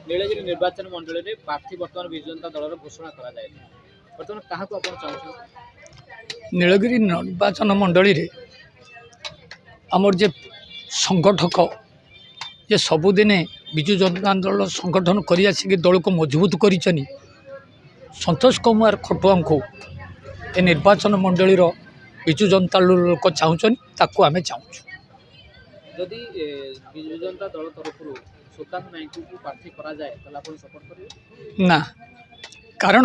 नीलगिरी निर्वाचन मंडल में प्रार्थी बर्तमान विजु जनता दल घोषणा करा जाए बर्तमान क्या चाहते नीलगिरी निर्वाचन मंडली रे आमर जे संगठक जे सबुदिने विजु जनता दल संगठन कर दल को मजबूत कर संतोष कुमार खटुआ को ए निर्वाचन मंडली विजु जनता दल को चाहूँ आम चाहूँ जदि विजु जनता दल तरफ सुकांत नायक को प्रार्थी करा जाए तो आप सपोर्ट करेंगे ना कारण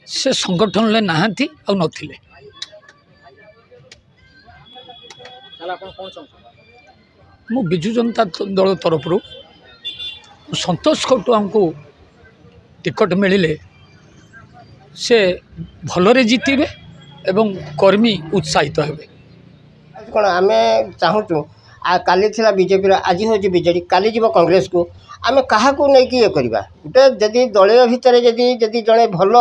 से संगठन ले नहांती और नथिले मु विजु जनता दल तरफ संतोष खटुआ को टिकट मिले से भलरे जीतबे एवं कर्मी उत्साहित हेबे कौन आम चाहूँ काली थिला बीजेपी आज हूँ बीजेडी काली जीव कांग्रेस को आम क्या लेकिन ये करवा गोटे जदि दलीय भितर जदि जड़े भल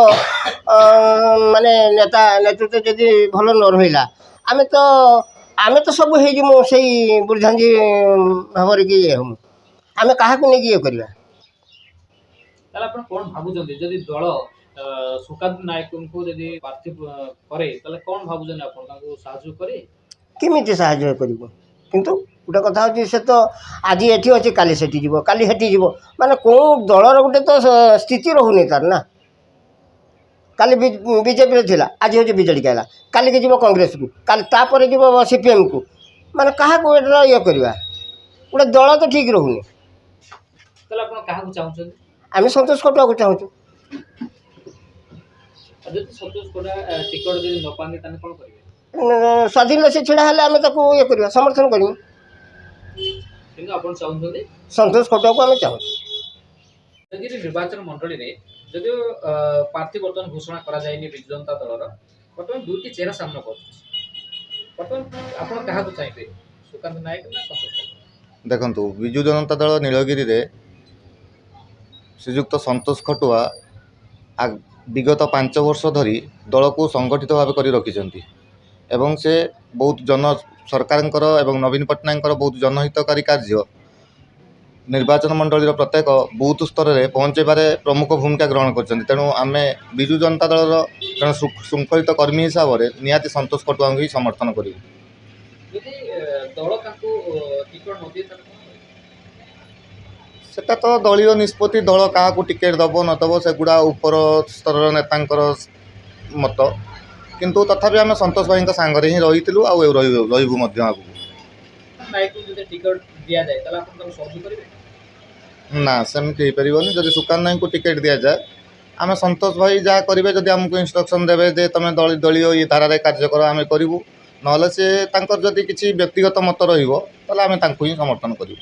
माने नेता नेतृत्व जदि भल न रहा आम तो सब हो से बुर्झांझी भाव कि ये हम आम क्या लेकिन ये करवा कौन भावुं जदि दल सुकांत नायक को जदि प्रार्थी करे कौन भावुं साहय करे केमी साहय कर किंतु गोटे कथा हूँ से तो आज ये अच्छे काली सेठी जीव काली हेटी जीव माने कौन दलर गोटे तो स्थिति रोनी तार ना काली बीजेपी थिला आज हूँ बीजेडी कहला काली के जीव कांग्रेस को काली तापर जीव सीपीएम को माने क्या ये करवा गोटे दल तो ठीक रोनी आम संतोष खटुआ को चाहूँ स्वाधीन से छिड़ा हेल्ले आम ये करवा समर्थन करूँ संतोष खटुआ को आम चाहूँ निर्वाचन मंडली में जदिव प्रार्थी बर्तमान घोषणा करा जाए विजु जनता दल बर्तमान दुईटी चेहरा सामना कर चाहिए सुकांत नायक ना संतोष देखु विजु जनता दल नीलगिरी रे श्रीजुक्त संतोष खटुआ विगत 5 वर्ष धरी दल को संगठित भाव कर रखिंट एवं से बहुत जन सरकार एवं नवीन पट्टनायक बहुत जनहितकारी कार्य निर्वाचन मंडल प्रत्येक बूथ स्तर में पहुँचबारे प्रमुख भूमिका ग्रहण कर तेणु आम विजु जनता दल जन श्रृंखलित कर्मी हिसाब से निहाती संतोष खटुआ ही समर्थन करूँ सेटा तो दलीय निष्पत्ति दल क्या टिकेट दब नदब सेगुड़ा उपर स्तर नेता मत किंतु तथापि आम संतोष भाई सांगे ही रही रही ना सेमती हो पारन जब सुकांत नायक को टिकेट दि जाए आम संतोष भाई जहाँ करेंगे जब आमको इंस्ट्रक्शन देवे जे तुम दलीय ये धारा कार्य कर आम करूँ ना से जदि किसी व्यक्तिगत मत रही समर्थन करूँ।